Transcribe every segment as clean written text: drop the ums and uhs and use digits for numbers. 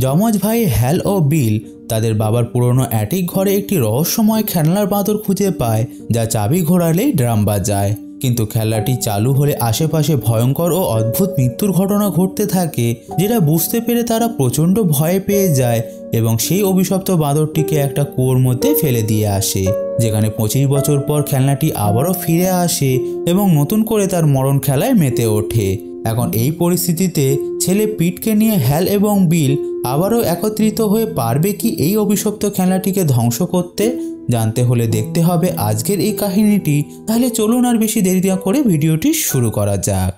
যমজ ভাই হ্যাল ও বিল তাদের বাবার পুরনো অ্যাটিক ঘরে একটি রহস্যময় খেলনার বাঁদর খুঁজে পায়, যা চাবি ঘোরালেই ড্রাম বাজায়। কিন্তু খেলাটি চালু হলে আশেপাশে ভয়ঙ্কর ও অদ্ভুত মৃত্যুর ঘটনা ঘটতে থাকে, যেটা বুঝতে পেরে তারা প্রচণ্ড ভয় পেয়ে যায় এবং সেই অভিশপ্ত বাঁদরটিকে একটা কুয়োর মধ্যে ফেলে দিয়ে আসে, যেখানে 25 বছর পর খেলনাটি আবারও ফিরে আসে এবং নতুন করে তার মরণ খেলায় মেতে ওঠে। এখন এই পরিস্থিতিতে ছেলে পিটকে নিয়ে হ্যাল এবং বিল আবারও একত্রিত হয়ে পারবে কি এই অভিশপ্ত খেলনাটিকে ধ্বংস করতে? জানতে হলে দেখতে হবে আজকের এই কাহিনীটি। তাহলে চলুন আর বেশি দেরি না করে ভিডিওটি শুরু করা যাক।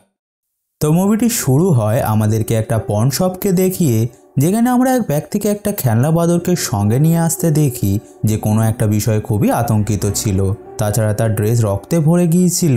তো মুভিটি শুরু হয় আমাদেরকে একটা পণ শপকে দেখিয়ে, যেখানে আমরা এক ব্যক্তিকে একটা খেলনা বাঁদরকে সঙ্গে নিয়ে আসতে দেখি, যে কোনো একটা বিষয়ে খুবই আতঙ্কিত ছিল। তাছাড়া তার ড্রেস রক্তে ভরে গিয়েছিল,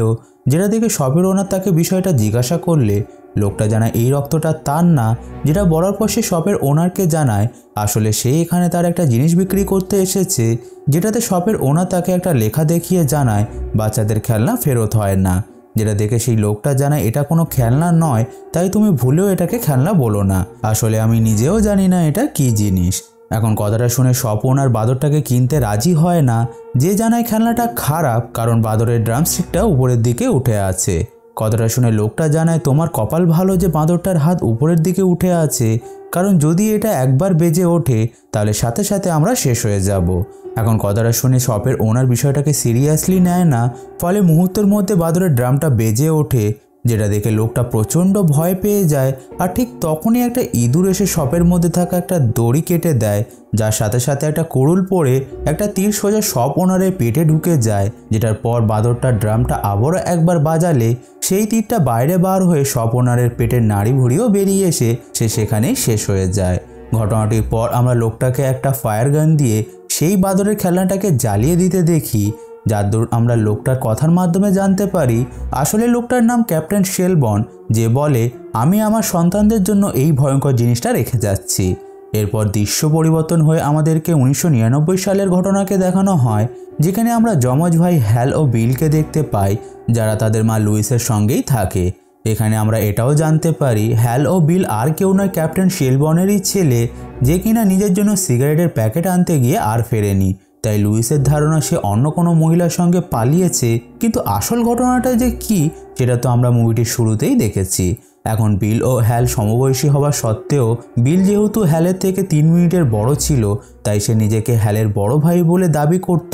যেটা দেখে শপের ওনার তাকে বিষয়টা জিজ্ঞাসা করলে লোকটা জানায় এই রক্তটা তার না, যেটা বলার পর সে শপের ওনারকে জানায় আসলে সে এখানে তার একটা জিনিস বিক্রি করতে এসেছে, যেটাতে শপের ওনার তাকে একটা লেখা দেখিয়ে জানায় বাচ্চাদের খেলনা ফেরত হয় না। যেটা দেখে সেই লোকটা জানায় এটা কোনো খেলনা নয়, তাই তুমি ভুলেও এটাকে খেলনা বলো না, আসলে আমি নিজেও জানি না এটা কি জিনিস। এখন কথাটা শুনে শপ ওনার বাঁদরটাকে কিনতে রাজি হয় না, যে জানায় খেলনাটা খারাপ কারণ বাঁদরের ড্রামস্টিকটা উপরের দিকে উঠে আছে। কথাটা শুনে লোকটা জানায় তোমার কপাল ভালো যে বাঁদরটার হাত উপরের দিকে উঠে আছে, কারণ যদি এটা একবার বেজে ওঠে তাহলে সাথে সাথে আমরা শেষ হয়ে যাব। এখন কথাটা শুনে শপের ওনার বিষয়টাকে সিরিয়াসলি নেয় না, ফলে মুহূর্তের মধ্যে বাঁদরের ড্রামটা বেজে ওঠে, যেটা দেখে লোকটা প্রচণ্ড ভয় পেয়ে যায়। আর ঠিক তখনই একটা ইঁদুর এসে শপের মধ্যে থাকা একটা দড়ি কেটে দেয়, যার সাথে সাথে একটা কুড়ুল পড়ে একটা তীর সোজা শপ ওনারের পেটে ঢুকে যায়, যেটার পর বাঁদরটার ড্রামটা আবারও একবার বাজালে সেই তীরটা বাইরে বার হয়ে শপ ওনারের পেটের নাড়ি ভুড়িও বেরিয়ে এসে সে সেখানেই শেষ হয়ে যায়। ঘটনাটির পর আমরা লোকটাকে একটা ফায়ার গান দিয়ে সেই বাঁদরের খেলনাটাকে জ্বালিয়ে দিতে দেখি, যার দরুন আমরা লোকটার কথার মাধ্যমে জানতে পারি আসলে লোকটার নাম ক্যাপ্টেন শেলবন, যে বলে আমি আমার সন্তানদের জন্য এই ভয়ঙ্কর জিনিসটা রেখে যাচ্ছি। এরপর দৃশ্য পরিবর্তন হয়ে আমাদেরকে 1999 সালের ঘটনাকে দেখানো হয়, যেখানে আমরা যমজ ভাই হ্যাল ও বিলকে দেখতে পাই, যারা তাদের মা লুইসের সঙ্গেই থাকে। এখানে আমরা এটাও জানতে পারি হ্যাল ও বিল আর কেউ নয় ক্যাপ্টেন শেলবনেরই ছেলে, যে কিনা নিজের জন্য সিগারেটের প্যাকেট আনতে গিয়ে আর ফেরেনি, তাই লুইসের ধারণা সে অন্য কোনো মহিলার সঙ্গে পালিয়েছে। কিন্তু আসল ঘটনাটা যে কি সেটা তো আমরা মুভিটির শুরুতেই দেখেছি। এখন বিল ও হ্যাল সমবয়সী হওয়া সত্ত্বেও বিল যেহেতু হ্যালের থেকে 3 মিনিটের বড় ছিল, তাই সে নিজেকে হ্যালের বড় ভাই বলে দাবি করত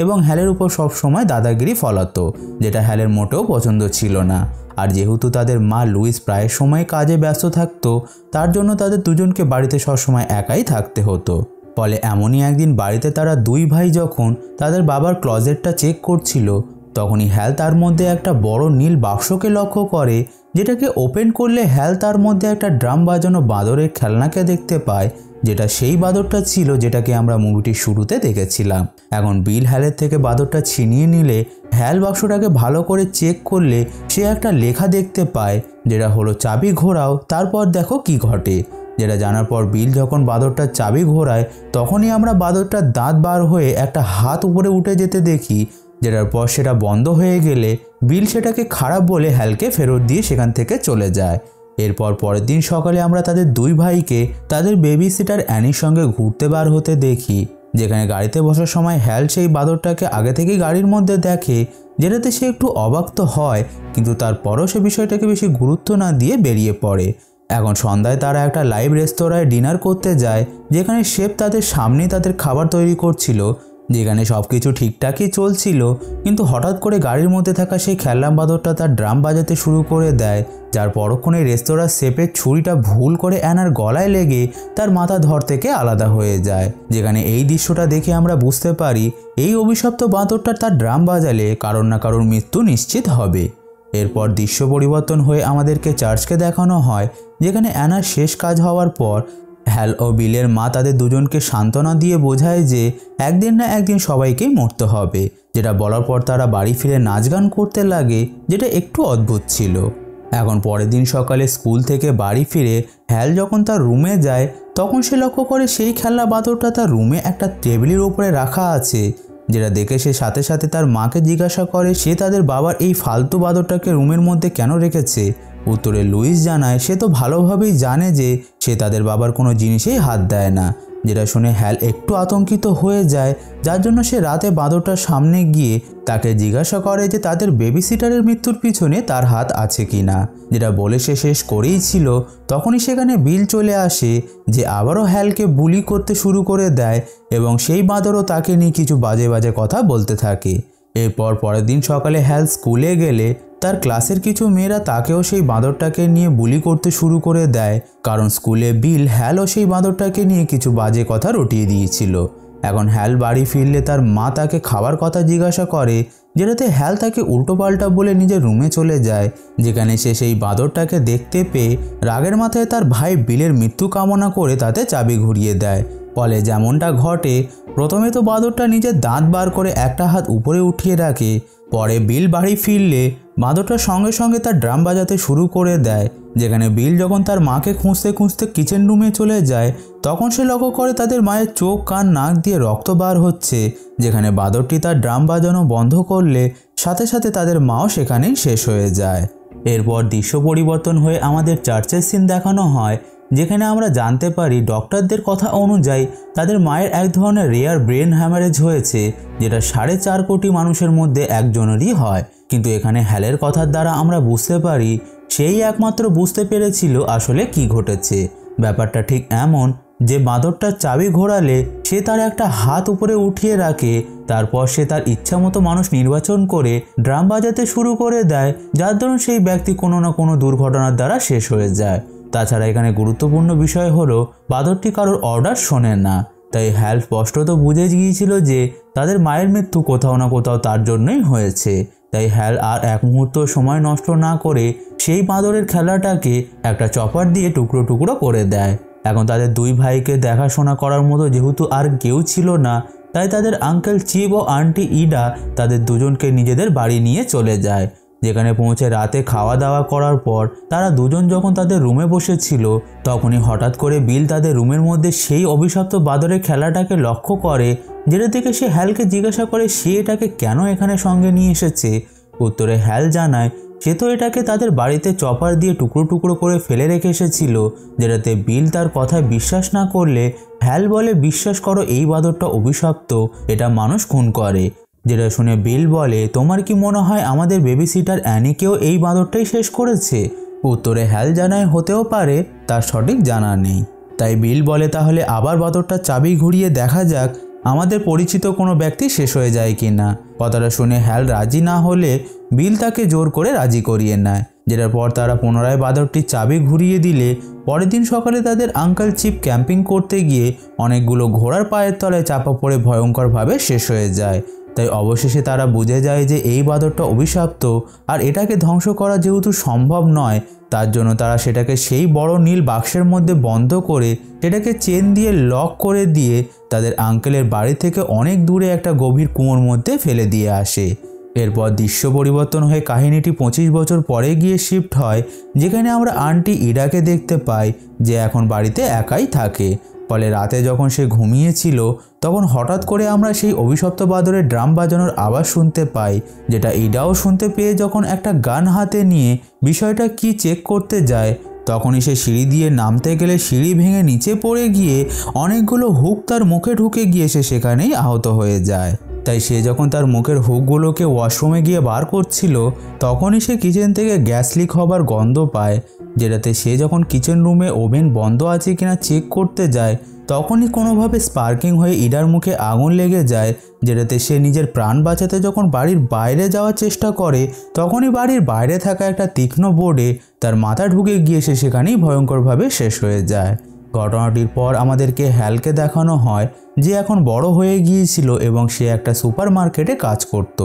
এবং হ্যালের উপর সবসময় দাদাগিরি ফলাতো, যেটা হ্যালের মোটেও পছন্দ ছিল না। আর যেহেতু তাদের মা লুইস প্রায় সময় কাজে ব্যস্ত থাকতো, তার জন্য তাদের দুজনকে বাড়িতে সবসময় একাই থাকতে হতো। ফলে এমনই একদিন বাড়িতে তারা দুই ভাই যখন তাদের বাবার ক্লজেটটা চেক করছিল, তখনই হ্যাল তার মধ্যে একটা বড় নীল বাক্সকে লক্ষ্য করে, যেটাকে ওপেন করলে হ্যাল তার মধ্যে একটা ড্রাম বাজানো বাঁদরের খেলনাকে দেখতে পায়, যেটা সেই বাঁদরটা ছিল যেটাকে আমরা মুভিটির শুরুতে দেখেছিলাম। এখন বিল হ্যালের থেকে বাঁদরটা ছিনিয়ে নিলে হ্যাল বাক্সটাকে ভালো করে চেক করলে সে একটা লেখা দেখতে পায়, যেটা হলো চাবি ঘোরাও তারপর দেখো কি ঘটে। যেটা জানার পর বিল যখন বাঁদরটার চাবি ঘোরায়, তখনই আমরা বাঁদরটার দাঁত বার হয়ে একটা হাত উপরে উঠে যেতে দেখি, যেটার পর সেটা বন্ধ হয়ে গেলে বিল সেটাকে খারাপ বলে হ্যালকে ফেরত দিয়ে সেখান থেকে চলে যায়। এরপর পরের দিন সকালে আমরা তাদের দুই ভাইকে তাদের বেবি সিটার অ্যানির সঙ্গে ঘুরতে বার হতে দেখি, যেখানে গাড়িতে বসার সময় হ্যাল সেই বাঁদরটাকে আগে থেকেই গাড়ির মধ্যে দেখে, যেটাতে সে একটু অবাক তো হয়, কিন্তু তারপরও সে বিষয়টাকে বেশি গুরুত্ব না দিয়ে বেরিয়ে পড়ে। এখন সন্ধ্যায় তারা একটা লাইভ রেস্তোরাঁয় ডিনার করতে যায়, যেখানে শেফ তাদের সামনেই তাদের খাবার তৈরি করছিল, যেখানে সব কিছু ঠিকঠাকই চলছিল। কিন্তু হঠাৎ করে গাড়ির মধ্যে থাকা সেই খেলনা বাঁদরটা তার ড্রাম বাজাতে শুরু করে দেয়, যার পরক্ষণে রেস্তোরাঁর শেফের ছুরিটা ভুল করে অ্যানার গলায় লেগে তার মাথা ধর থেকে আলাদা হয়ে যায়। যেখানে এই দৃশ্যটা দেখে আমরা বুঝতে পারি এই অভিশপ্ত বাঁদরটা তার ড্রাম বাজালে কারোর না কারোর মৃত্যু নিশ্চিত হবে। এরপর দৃশ্য পরিবর্তন হয়ে আমাদেরকে চার্চকে দেখানো হয়, যেখানে অ্যানার শেষ কাজ হওয়ার পর হ্যাল ও বিলের মা তাদের দুজনকে সান্ত্বনা দিয়ে বোঝায় যে একদিন না একদিন সবাইকেই মরতে হবে, যেটা বলার পর তারা বাড়ি ফিরে নাচ গান করতে লাগে, যেটা একটু অদ্ভুত ছিল। এখন পরের দিন সকালে স্কুল থেকে বাড়ি ফিরে হ্যাল যখন তার রুমে যায়, তখন সে লক্ষ্য করে সেই খেলনা বাঁদরটা তার রুমে একটা টেবিলের উপরে রাখা আছে, যেটা দেখে সে সাথে সাথে তার মাকে জিজ্ঞাসা করে সে তাদের বাবার এই ফালতু বাঁদরটাকে রুমের মধ্যে কেন রেখেছে, উত্তরে লুইস জানায় সে তো ভালোভাবেই জানে যে সে তাদের বাবার কোনো জিনিসেই হাত দেয় না, যেটা শুনে হ্যাল একটু আতঙ্কিত হয়ে যায়, যার জন্য সে রাতে বাঁদরটার সামনে গিয়ে তাকে জিজ্ঞাসা করে যে তাদের বেবি সিটারের মৃত্যুর পিছনে তার হাত আছে কিনা। যেটা বলে সে শেষ করেই ছিল তখনই সেখানে বিল চলে আসে, যে আবারও হ্যালকে বুলি করতে শুরু করে দেয় এবং সেই বাঁদরও তাকে নিয়ে কিছু বাজে বাজে কথা বলতে থাকে। এরপর পরের দিন সকালে হ্যাল স্কুলে গেলে তার ক্লাসের কিছু মেয়েরা তাকেও সেই বাঁদরটাকে নিয়ে বুলি করতে শুরু করে দেয়, কারণ স্কুলে বিল হ্যাল ও সেই বাঁদরটাকে নিয়ে কিছু বাজে কথা রটিয়ে দিয়েছিল। এখন হ্যাল বাড়ি ফিরলে তার মা তাকে খাবার কথা জিজ্ঞাসা করে, যেটাতে হ্যাল তাকে উল্টোপাল্টা বলে নিজের রুমে চলে যায়, যেখানে সে সেই বাঁদরটাকে দেখতে পেয়ে রাগের মাথায় তার ভাই বিলের মৃত্যু কামনা করে তাতে চাবি ঘুরিয়ে দেয়। ফলে যেমনটা ঘটে, প্রথমে তো বাঁদরটা নিজের দাঁত বার করে একটা হাত উপরে উঠিয়ে রাখে, পরে বিল বাড়ি ফিরলে বাঁদরটার সঙ্গে সঙ্গে তার ড্রাম বাজাতে শুরু করে দেয়। যেখানে বিল যখন তার মাকে খুঁজতে খুঁজতে কিচেন রুমে চলে যায়, তখন সে লক্ষ্য করে তাদের মায়ের চোখ কান নাক দিয়ে রক্ত বার হচ্ছে, যেখানে বাঁদরটি তার ড্রাম বাজানো বন্ধ করলে সাথে সাথে তাদের মাও সেখানেই শেষ হয়ে যায়। এরপর দৃশ্য পরিবর্তন হয়ে আমাদের চার্চের সিন দেখানো হয়, যেখানে আমরা জানতে পারি ডক্টরদের কথা অনুযায়ী তাদের মায়ের এক ধরনের রেয়ার ব্রেন হ্যামারেজ হয়েছে, যেটা 4.5 কোটি মানুষের মধ্যে একজনেরই হয়। কিন্তু এখানে হ্যালের কথার দ্বারা আমরা বুঝতে পারি সেই একমাত্র বুঝতে পেরেছিল আসলে কি ঘটেছে। ব্যাপারটা ঠিক এমন যে বাঁদরটার চাবি ঘোরালে সে তার একটা হাত উপরে উঠিয়ে রাখে, তারপর সে তার ইচ্ছা মতো মানুষ নির্বাচন করে ড্রাম বাজাতে শুরু করে দেয়, যার দরুন সেই ব্যক্তি কোনো না কোনো দুর্ঘটনার দ্বারা শেষ হয়ে যায়। তাছাড়া এখানে গুরুত্বপূর্ণ বিষয় হলো বাঁদরটি কারোর অর্ডার শোনে না, তাই হ্যাল স্পষ্টত বুঝে গিয়েছিল যে তাদের মায়ের মৃত্যু কোথাও না কোথাও তার জন্যই হয়েছে। তাই হ্যাল আর এক মুহূর্ত সময় নষ্ট না করে সেই বাঁদরের খেলাটাকে একটা চপার দিয়ে টুকরো টুকরো করে দেয়। এখন তাদের দুই ভাইকে দেখাশোনা করার মতো যেহেতু আর কেউ ছিল না, তাই তাদের আঙ্কেল চিপ ও আন্টি ইডা তাদের দুজনকে নিজেদের বাড়ি নিয়ে চলে যায়। যেখানে পৌঁছে রাতে খাওয়া দাওয়া করার পর তারা দুজন যখন তাদের রুমে বসেছিল, তখনই হঠাৎ করে বিল তাদের রুমের মধ্যে সেই অভিশপ্ত বাঁদরের খেলাটাকে লক্ষ্য করে, যেটা থেকে সে হ্যালকে জিজ্ঞাসা করে সে এটাকে কেন এখানে সঙ্গে নিয়ে এসেছে। উত্তরে হ্যাল জানায় সে তো এটাকে তাদের বাড়িতে চপার দিয়ে টুকরো টুকরো করে ফেলে রেখে এসেছিল, যেটাতে বিল তার কথায় বিশ্বাস না করলে হ্যাল বলে বিশ্বাস করো এই বাঁদরটা অভিশপ্ত, এটা মানুষ খুন করে। যেটা শুনে বিল বলে তোমার কি মনে হয় আমাদের বেবি সিটার অ্যানিকেও এই বাঁদরটাই শেষ করেছে? উত্তরে হ্যাল জানায় হতেও পারে, তার সঠিক জানা নেই। তাই বিল বলে তাহলে আবার বাঁদরটার চাবি ঘুরিয়ে দেখা যাক আমাদের পরিচিত কোনো ব্যক্তি শেষ হয়ে যায় কি না। কথাটা শুনে হ্যাল রাজি না হলে বিল তাকে জোর করে রাজি করিয়ে নেয়, যেটার পর তারা পুনরায় বাঁদরটির চাবি ঘুরিয়ে দিলে পরের দিন সকালে তাদের আঙ্কেল চিপ ক্যাম্পিং করতে গিয়ে অনেকগুলো ঘোড়ার পায়ের তলায় চাপা পড়ে ভয়ঙ্করভাবে শেষ হয়ে যায়। তাই অবশেষে তারা বুঝে যায় যে এই বাঁদরটা অভিশপ্ত, আর এটাকে ধ্বংস করা যেহেতু সম্ভব নয়, তার জন্য তারা সেটাকে সেই বড় নীল বাক্সের মধ্যে বন্ধ করে সেটাকে চেন দিয়ে লক করে দিয়ে তাদের আঙ্কেলের বাড়ি থেকে অনেক দূরে একটা গভীর কুয়োর মধ্যে ফেলে দিয়ে আসে। এরপর দৃশ্য পরিবর্তন হয়ে কাহিনীটি 25 বছর পরে গিয়ে শিফট হয়, যেখানে আমরা আন্টি ইডাকে দেখতে পাই যে এখন বাড়িতে একাই থাকে। ফলে রাতে যখন সে ঘুমিয়েছিল তখন হঠাৎ করে আমরা সেই অভিশপ্ত বাঁদরের ড্রাম বাজানোর আওয়াজ শুনতে পাই, যেটা ইডাও শুনতে পেয়ে যখন একটা গান হাতে নিয়ে বিষয়টা কি চেক করতে যায়, তখনই সে সিঁড়ি দিয়ে নামতে গেলে সিঁড়ি ভেঙে নিচে পড়ে গিয়ে অনেকগুলো হুক তার মুখে ঢুকে গিয়ে সে সেখানেই আহত হয়ে যায়। তাই সে যখন তার মুখের হুকগুলোকে ওয়াশরুমে গিয়ে বার করছিল, তখনই সে কিচেন থেকে গ্যাস লিক হবার গন্ধ পায়, যেটাতে সে যখন কিচেন রুমে ওভেন বন্ধ আছে কিনা চেক করতে যায়, তখনই কোনোভাবে স্পার্কিং হয়ে ইডার মুখে আগুন লেগে যায়, যেটাতে সে নিজের প্রাণ বাঁচাতে যখন বাড়ির বাইরে যাওয়ার চেষ্টা করে, তখনই বাড়ির বাইরে থাকা একটা তীক্ষ্ণ বোর্ডে তার মাথা ঢুকে গিয়ে সে সেখানেই ভয়ঙ্করভাবে শেষ হয়ে যায়। ঘটনাটির পর আমাদেরকে হ্যালকে দেখানো হয় যে এখন বড় হয়ে গিয়েছিল এবং সে একটা সুপার মার্কেটে কাজ করত।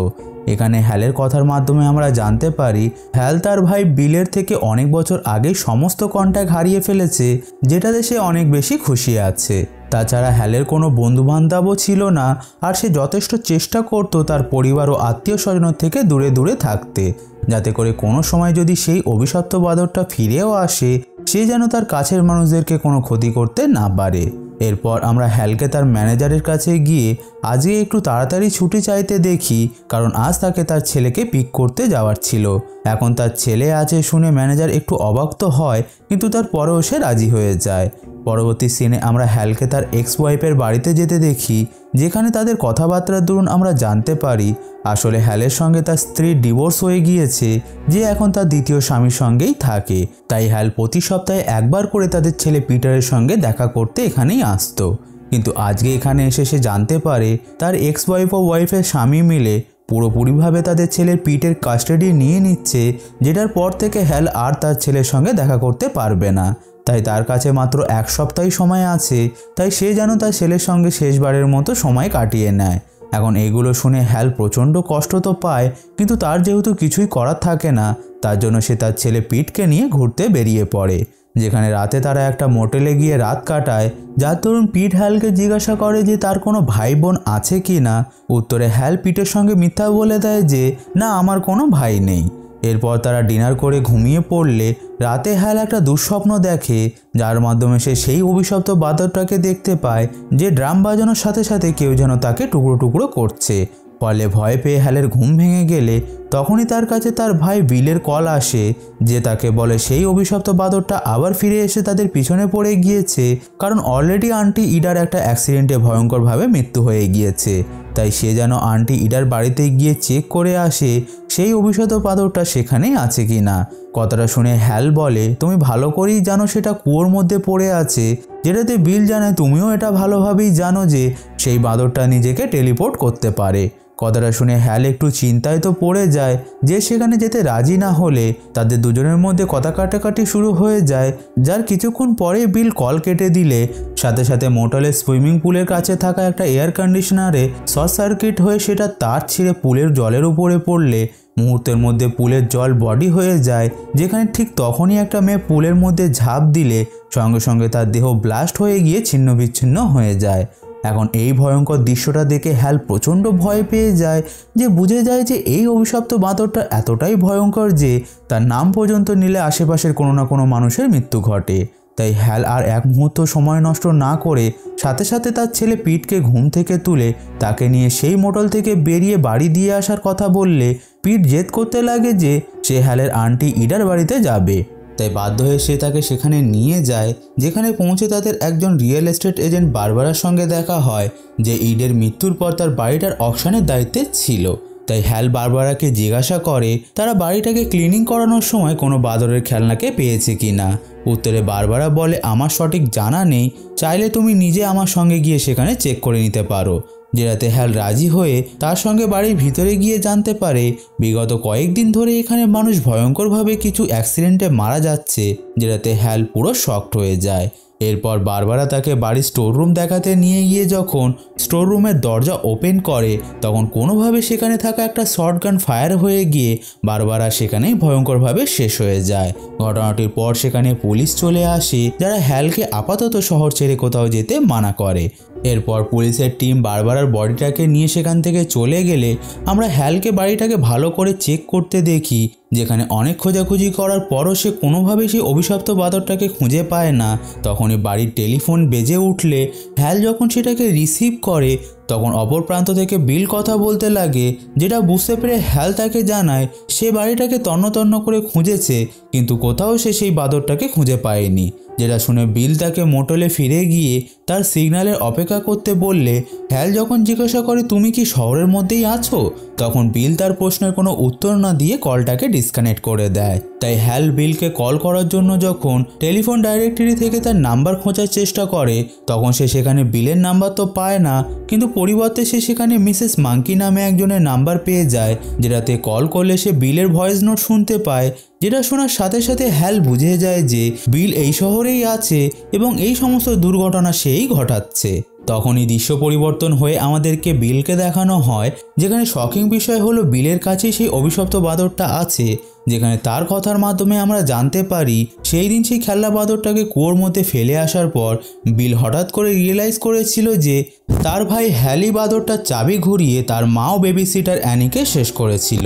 এখানে হ্যালের কথার মাধ্যমে আমরা জানতে পারি হ্যাল তার ভাই বিলের থেকে অনেক বছর আগে সমস্ত কন্ট্যাক্ট হারিয়ে ফেলেছে, যেটাতে সে অনেক বেশি খুশি আছে। তাছাড়া হ্যালের কোনো বন্ধুবান্ধবও ছিল না, আর সে যথেষ্ট চেষ্টা করত তার পরিবার ও আত্মীয় স্বজনের থেকে দূরে দূরে থাকতে, যাতে করে কোনো সময় যদি সেই অভিশপ্ত বাঁদরটা ফিরেও আসে সে যেন তার কাছের মানুষদেরকে কোনো ক্ষতি করতে না পারে। এরপর আমরা হ্যালকে তার ম্যানেজারের কাছে গিয়ে আজকে একটু তাড়াতাড়ি ছুটি চাইতে দেখি, কারণ আজ তাকে তার ছেলেকে পিক করতে যাওয়ার ছিল। এখন তার ছেলে আছে শুনে ম্যানেজার একটু অবাক তো হয়, কিন্তু তার পরেও সে রাজি হয়ে যায়। পরবর্তী সিনে আমরা হ্যালকে তার এক্স ওয়াইফের বাড়িতে যেতে দেখি, যেখানে তাদের কথাবার্তার দরুন আমরা জানতে পারি আসলে হ্যালের সঙ্গে তার স্ত্রীর ডিভোর্স হয়ে গিয়েছে, যে এখন তার দ্বিতীয় স্বামীর সঙ্গেই থাকে। তাই হ্যাল প্রতি সপ্তাহে একবার করে তাদের ছেলে পিটারের সঙ্গে দেখা করতে এখানেই আসতো। কিন্তু আজকে এখানে এসে সে জানতে পারে তার এক্স ওয়াইফ ও ওয়াইফের স্বামী মিলে পুরোপুরিভাবে তাদের ছেলের পিটের কাস্টাডি নিয়ে নিচ্ছে, যেটার পর থেকে হ্যাল আর তার ছেলের সঙ্গে দেখা করতে পারবে না। তাই তার কাছে মাত্র 1 সপ্তাহ সময় আছে, তাই সে যেন তার ছেলের সঙ্গে শেষবারের মতো সময় কাটিয়ে নেয়। এখন এগুলো শুনে হ্যাল প্রচণ্ড কষ্ট তো পায়, কিন্তু তার যেহেতু কিছুই করার থাকে না, তার জন্য সে তার ছেলে পিটকে নিয়ে ঘুরতে বেরিয়ে পড়ে, যেখানে রাতে তারা একটা মোটেলে গিয়ে রাত কাটায়। যার দরুন পিট হ্যালকে জিজ্ঞাসা করে যে তার কোনো ভাই বোন আছে কি না। উত্তরে হ্যাল পিটের সঙ্গে মিথ্যা বলে দেয় যে না, আমার কোনো ভাই নেই। এরপর তারা ডিনার করে ঘুমিয়ে পড়লে রাতে হ্যাল একটা দুঃস্বপ্ন দেখে, যার মাধ্যমে সে সেই অভিশপ্ত বাদরটাকে দেখতে পায়, যে ড্রাম বাজানোর সাথে সাথে কেউ যেন তাকে টুকরো টুকরো করছে। ফলে ভয় পেয়ে হ্যালের ঘুম ভেঙে গেলে তখনই তার কাছে তার ভাই বিলের কল আসে, যে তাকে বলে সেই অভিশপ্ত বাদরটা আবার ফিরে এসে তাদের পিছনে পড়ে গিয়েছে, কারণ অলরেডি আন্টি ইডার একটা অ্যাক্সিডেন্টে ভয়ঙ্করভাবে মৃত্যু হয়ে গিয়েছে। তাই সে যেন আন্টি ইডার বাড়িতে গিয়ে চেক করে আসে সেই অভিশপ্ত বাদরটা সেখানেই আছে কি না। কথাটা শুনে হ্যাল বলে, তুমি ভালো করেই জানো সেটা কুয়োর মধ্যে পড়ে আছে, যেটাতে বিল জানে তুমিও এটা ভালোভাবেই জানো যে সেই বাদরটা নিজেকে টেলিপোর্ট করতে পারে। কথাটা শুনে হ্যাল একটু চিন্তায় তো পড়ে যায়, যে সেখানে যেতে রাজি না হলে তাদের দুজনের মধ্যে কথা কাটাকাটি শুরু হয়ে যায়। যার কিছুক্ষণ পরে বিল কল কেটে দিলে সাথে সাথে মোটেলের সুইমিং পুলের কাছে থাকা একটা এয়ার কন্ডিশনারে শর্ট সার্কিট হয়ে সেটা তার ছিঁড়ে পুলের জলের উপরে পড়লে মুহূর্তের মধ্যে পুলের জল বডি হয়ে যায়, যেখানে ঠিক তখনই একটা মেয়ে পুলের মধ্যে ঝাঁপ দিলে সঙ্গে সঙ্গে তার দেহ ব্লাস্ট হয়ে গিয়ে ছিন্ন বিচ্ছিন্ন হয়ে যায়। এখন এই ভয়ঙ্কর দৃশ্যটা দেখে হ্যাল প্রচণ্ড ভয় পেয়ে যায়, যে বুঝে যায় যে এই অভিশপ্ত বাঁদরটা এতটাই ভয়ঙ্কর যে তার নাম পর্যন্ত নিলে আশেপাশের কোনো না কোনো মানুষের মৃত্যু ঘটে। তাই হ্যাল আর এক মুহূর্ত সময় নষ্ট না করে সাথে সাথে তার ছেলে পিটকে ঘুম থেকে তুলে তাকে নিয়ে সেই মোটল থেকে বেরিয়ে বাড়ি দিয়ে আসার কথা বললে পিট জেদ করতে লাগে যে সে হ্যালের আন্টি ইডার বাড়িতে যাবে। তাই বাধ্য হয়ে সে তাকে সেখানে নিয়ে যায়, যেখানে পৌঁছে তাদের একজন রিয়েল এস্টেট এজেন্ট বারবারার সঙ্গে দেখা হয়, যে ইডের মৃত্যুর পর তার বাড়িটার অকশনের দায়িত্বে ছিল। তাই হ্যাল বারবারাকে জিজ্ঞাসা করে তারা বাড়িটাকে ক্লিনিং করানোর সময় কোনো বাদরের খেলনাকে পেয়েছে কি না। উত্তরে বারবারা বলে, আমার সঠিক জানা নেই, চাইলে তুমি নিজে আমার সঙ্গে গিয়ে সেখানে চেক করে নিতে পারো। যেটাতে হ্যাল রাজি হয়ে তার সঙ্গে বাড়ির ভিতরে গিয়ে জানতে পারে বিগত কয়েকদিন ধরে এখানে মানুষ ভয়ঙ্করভাবে কিছু অ্যাক্সিডেন্টে মারা যাচ্ছে, যেটাতে হ্যাল পুরো শকড হয়ে যায়। এরপর বারবারা তাকে বাড়ির স্টোর রুম দেখাতে নিয়ে গিয়ে যখন স্টোর রুমের দরজা ওপেন করে, তখন কোনোভাবে সেখানে থাকা একটা শর্টগান ফায়ার হয়ে গিয়ে বারবারা সেখানেই ভয়ঙ্করভাবে শেষ হয়ে যায়। ঘটনাটির পর সেখানে পুলিশ চলে আসে, যারা হ্যালকে আপাতত শহর ছেড়ে কোথাও যেতে মানা করে। এরপর পুলিশের টিম বারবারার বডিটাকে নিয়ে সেখান থেকে চলে গেলে আমরা হ্যালকে বাড়িটাকে ভালো করে চেক করতে দেখি, যেখানে অনেক খোঁজাখুঁজি করার পরও সে কোনোভাবে সেই অভিশপ্ত বাদরটাকে খুঁজে পায় না। তখনই বাড়ির টেলিফোন বেজে উঠলে হ্যাল যখন সেটাকে রিসিভ করে, তখন অপর প্রান্ত থেকে বিল কথা বলতে লাগে, যেটা বুঝতে পেরে হ্যাল তাকে জানায় সে বাড়িটাকে তন্ন তন্ন করে খুঁজেছে, কিন্তু কোথাও সে সেই বাদরটাকে খুঁজে পায়নি। যেটা শুনে বিল তাকে মোটলে ফিরে গিয়ে তার সিগন্যালের অপেক্ষা করতে বললে হ্যাল যখন জিজ্ঞাসা করে তুমি কি শহরের মধ্যেই আছো, তখন বিল তার প্রশ্নের কোনো উত্তর না দিয়ে কলটাকে ডিসকানেক্ট করে দেয়। তাই হ্যাল বিলকে কল করার জন্য যখন টেলিফোন ডাইরেক্টরি থেকে তার নাম্বার খোঁজার চেষ্টা করে, তখন সে সেখানে বিলের নাম্বার তো পায় না, কিন্তু পরিবর্তে সে সেখানে মিসেস মাঙ্কি নামে একজনের নাম্বার পেয়ে যায়, যেটাতে কল করলে সে বিলের ভয়েস নোট শুনতে পায়। যেটা শোনার সাথে সাথে হ্যাল বুঝে যায় যে বিল এই শহরেই আছে এবং এই সমস্ত দুর্ঘটনা সেই ঘটাচ্ছে। তখনই দৃশ্য পরিবর্তন হয়ে আমাদেরকে বিলকে দেখানো হয়, যেখানে শকিং বিষয় হলো বিলের কাছে সেই অভিশপ্ত বাদরটা আছে, যেখানে তার কথার মাধ্যমে আমরা জানতে পারি সেই দিন সেই খেলনা বাদরটাকে কুয়োর মধ্যে ফেলে আসার পর বিল হঠাৎ করে রিয়েলাইজ করেছিল যে তার ভাই হ্যালি বাদরটার চাবি ঘুরিয়ে তার মা ও বেবি সিটার অ্যানিকে শেষ করেছিল।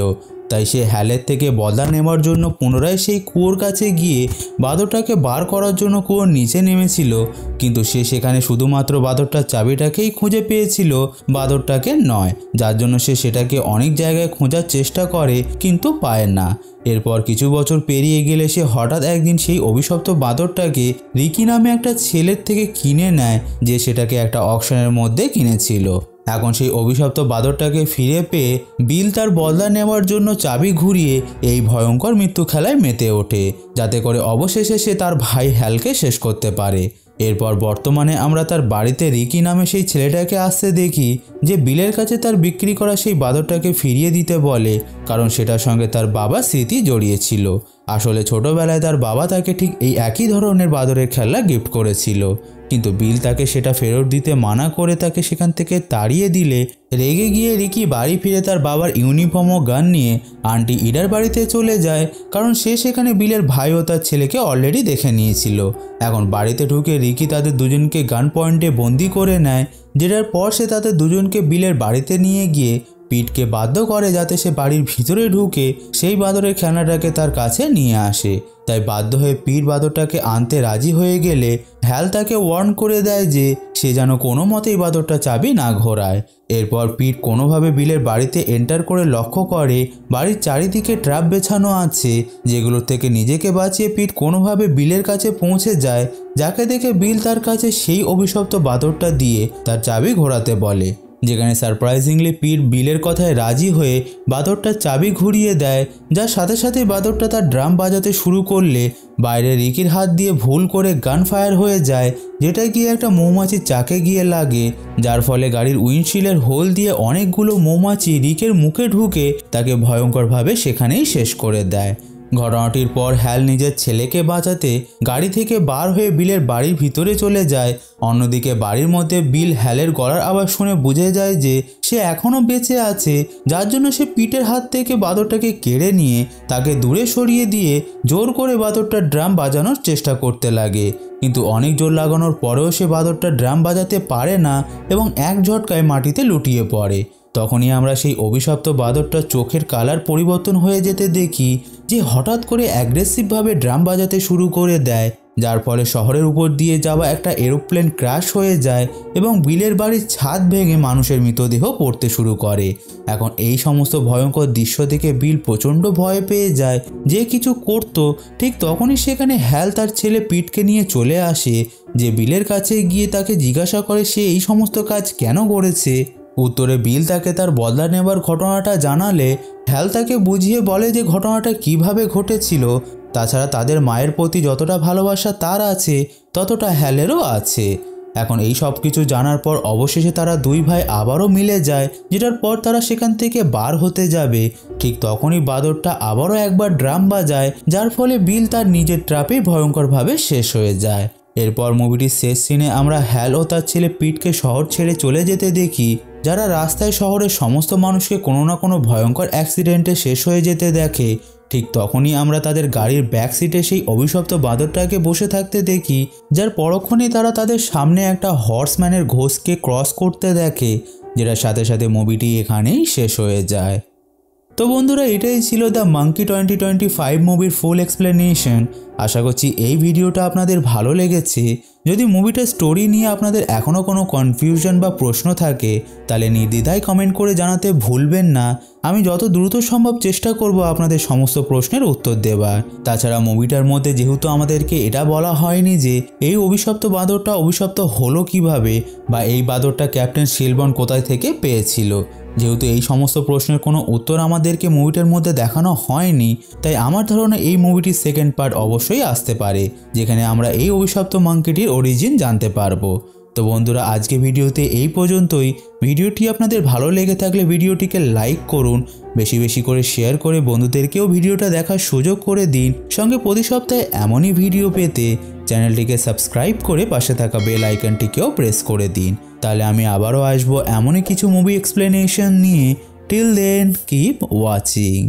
তাই সে হ্যালের থেকে বদলা নেওয়ার জন্য পুনরায় সেই কুয়োর কাছে গিয়ে বাঁদরটাকে বার করার জন্য কুয়োর নিচে নেমেছিল, কিন্তু সে সেখানে শুধুমাত্র বাঁদরটার চাবিটাকেই খুঁজে পেয়েছিল, বাঁদরটাকে নয়, যার জন্য সে সেটাকে অনেক জায়গায় খোঁজার চেষ্টা করে কিন্তু পায় না। এরপর কিছু বছর পেরিয়ে গেলে সে হঠাৎ একদিন সেই অভিশপ্ত বাঁদরটাকে রিকি নামে একটা ছেলের থেকে কিনে নেয়, যে সেটাকে একটা অকশনের মধ্যে কিনেছিল। এখন সেই অভিশপ্ত বাঁদরটাকে ফিরে পেয়ে বিল তার বদলা নেওয়ার জন্য চাবি ঘুরিয়ে এই ভয়ঙ্কর মৃত্যু খেলায় মেতে ওঠে, যাতে করে অবশেষে সে তার ভাই হ্যালকে শেষ করতে পারে। এরপর বর্তমানে আমরা তার বাড়িতে রিকি নামে সেই ছেলেটাকে আসতে দেখি, যে বিলের কাছে তার বিক্রি করা সেই বাঁদরটাকে ফিরিয়ে দিতে বলে, কারণ সেটার সঙ্গে তার বাবার স্মৃতি জড়িয়েছিল। আসলে ছোটবেলায় তার বাবা তাকে ঠিক এই একই ধরনের বাঁদরের খেলনা গিফট করেছিল, কিন্তু বিল তাকে সেটা ফেরত দিতে মানা করে তাকে সেখান থেকে তাড়িয়ে দিলে রেগে গিয়ে রিকি বাড়ি ফিরে তার বাবার ইউনিফর্ম ও গান নিয়ে আন্টি ইডার বাড়িতে চলে যায়, কারণ সে সেখানে বিলের ভাই ও তার ছেলেকে অলরেডি দেখে নিয়েছিল। এখন বাড়িতে ঢুকে রিকি তাদের দুজনকে গান পয়েন্টে বন্দি করে নেয়, যেটার পর সে তাদের দুজনকে বিলের বাড়িতে নিয়ে গিয়ে পিটকে বাধ্য করে যাতে সে বাড়ির ভিতরে ঢুকে সেই বাঁদরের খেলনাটাকে তার কাছে নিয়ে আসে। তাই বাধ্য হয়ে পিট বাঁদরটাকে আনতে রাজি হয়ে গেলে হ্যাল তাকে ওয়ার্ন করে দেয় যে সে যেন কোনো মতেই বাঁদরটা চাবি না ঘোরায়। এরপর পিট কোনোভাবে বিলের বাড়িতে এন্টার করে লক্ষ্য করে বাড়ির চারিদিকে ট্র্যাপ বেছানো আছে, যেগুলোর থেকে নিজেকে বাঁচিয়ে পিট কোনোভাবে বিলের কাছে পৌঁছে যায়, যাকে দেখে বিল তার কাছে সেই অভিশপ্ত বাঁদরটা দিয়ে তার চাবি ঘোরাতে বলে, যেখানে সারপ্রাইজিংলি পিট বিলের কথায় রাজি হয়ে বাঁদরটার চাবি ঘুরিয়ে দেয়, যার সাথে সাথে বাঁদরটা তার ড্রাম বাজাতে শুরু করলে বাইরে রিকির হাত দিয়ে ভুল করে গান ফায়ার হয়ে যায়, যেটা গিয়ে একটা মৌমাছির চাকে গিয়ে লাগে, যার ফলে গাড়ির উইন্ডশিল্ডের হোল দিয়ে অনেকগুলো মৌমাছি রিকের মুখে ঢুকে তাকে ভয়ঙ্করভাবে সেখানেই শেষ করে দেয়। ঘটনাটির পর হ্যাল নিজের ছেলেকে বাঁচাতে গাড়ি থেকে বার হয়ে বিলের বাড়ির ভিতরে চলে যায়। অন্যদিকে বাড়ির মধ্যে বিল হ্যালের গলার আওয়াজ শুনে বুঝে যায় যে সে এখনও বেঁচে আছে, যার জন্য সে পিটের হাত থেকে বাঁদরটাকে কেড়ে নিয়ে তাকে দূরে সরিয়ে দিয়ে জোর করে বাঁদরটার ড্রাম বাজানোর চেষ্টা করতে লাগে, কিন্তু অনেক জোর লাগানোর পরেও সে বাঁদরটার ড্রাম বাজাতে পারে না এবং এক ঝটকায় মাটিতে লুটিয়ে পড়ে। তখনই আমরা সেই অভিশপ্ত বাঁদরটার চোখের কালার পরিবর্তন হয়ে যেতে দেখি, যে হঠাৎ করে অ্যাগ্রেসিভভাবে ড্রাম বাজাতে শুরু করে দেয়, যার ফলে শহরের উপর দিয়ে যাওয়া একটা এরোপ্লেন ক্র্যাশ হয়ে যায় এবং বিলের বাড়ির ছাদ ভেঙে মানুষের মৃতদেহ পড়তে শুরু করে। এখন এই সমস্ত ভয়ঙ্কর দৃশ্য দেখে বিল প্রচণ্ড ভয় পেয়ে যায়, যে কিছু করত ঠিক তখনই সেখানে হ্যাল তার ছেলে পিটকে নিয়ে চলে আসে, যে বিলের কাছে গিয়ে তাকে জিজ্ঞাসা করে সে এই সমস্ত কাজ কেন করেছে। উত্তরে বিল তাকে তার বদলা নেবার ঘটনাটা জানালে হ্যাল তাকে বুঝিয়ে বলে যে ঘটনাটা কিভাবে ঘটেছিল, তাছাড়া তাদের মায়ের প্রতি যতটা ভালোবাসা তার আছে ততটা হ্যালেরও আছে। এখন এই সব কিছু জানার পর অবশেষে তারা দুই ভাই আবারও মিলে যায়, যেটার পর তারা সেখান থেকে বার হতে যাবে, ঠিক তখনই বাঁদরটা আবারও একবার ড্রাম বাজায়, যার ফলে বিল তার নিজের ট্র্যাপে ভয়ঙ্করভাবে শেষ হয়ে যায়। এরপর মুভিটির শেষ সিনে আমরা হ্যাল ও তার ছেলে পিটকে শহর ছেড়ে চলে যেতে দেখি, যারা রাস্তায় শহরের সমস্ত মানুষকে কোনো না কোনো ভয়ঙ্কর অ্যাক্সিডেন্টে শেষ হয়ে যেতে দেখে। ঠিক তখনই আমরা তাদের গাড়ির ব্যাক সিটে সেই অভিশপ্ত বাঁদরটাকে বসে থাকতে দেখি, যার পরক্ষণেই তারা তাদের সামনে একটা হর্সম্যানের ঘোষকে ক্রস করতে দেখে, যেটার সাথে সাথে মুভিটি এখানেই শেষ হয়ে যায়। তো বন্ধুরা, এটাই ছিল দ্য মাঙ্কি 2025 মুভির ফুল এক্সপ্লেনেশন। আশা করছি এই ভিডিওটা আপনাদের ভালো লেগেছে। যদি মুভিটার স্টোরি নিয়ে আপনাদের এখনও কোনো কনফিউশন বা প্রশ্ন থাকে তাহলে নির্দ্বিধায় কমেন্ট করে জানাতে ভুলবেন না। আমি যত দ্রুত সম্ভব চেষ্টা করব আপনাদের সমস্ত প্রশ্নের উত্তর দেওয়ার। তাছাড়া মুভিটার মধ্যে যেহেতু আমাদেরকে এটা বলা হয়নি যে এই অভিশপ্ত বাঁদরটা অভিশপ্ত হলো কিভাবে, বা এই বাঁদরটা ক্যাপ্টেন সিলবন কোথায় থেকে পেয়েছিল, যেহেতু এই সমস্ত প্রশ্নের কোনো উত্তর আমাদেরকে মুভিটার মধ্যে দেখানো হয়নি, তাই আমার ধারণা এই মুভিটির সেকেন্ড পার্ট অবশ্যই আসতে পারে, যেখানে আমরা এই অভিশপ্ত মাঙ্কিটির অরিজিন জানতে পারবো। তো বন্ধুরা, আজকে ভিডিওতে এই পর্যন্তই। ভিডিওটি আপনাদের ভালো লেগে থাকলে ভিডিওটিকে লাইক করুন, বেশি বেশি করে শেয়ার করে বন্ধুদেরকেও ভিডিওটা দেখার সুযোগ করে দিন। সঙ্গে প্রতি সপ্তাহে এমনই ভিডিও পেতে চ্যানেলটিকে সাবস্ক্রাইব করে পাশে থাকা বেল আইকনটিকেও প্রেস করে দিন, তাহলে আমি আবারও আসবো এমনই কিছু মুভি এক্সপ্লেনেশন নিয়ে। Till then keep watching.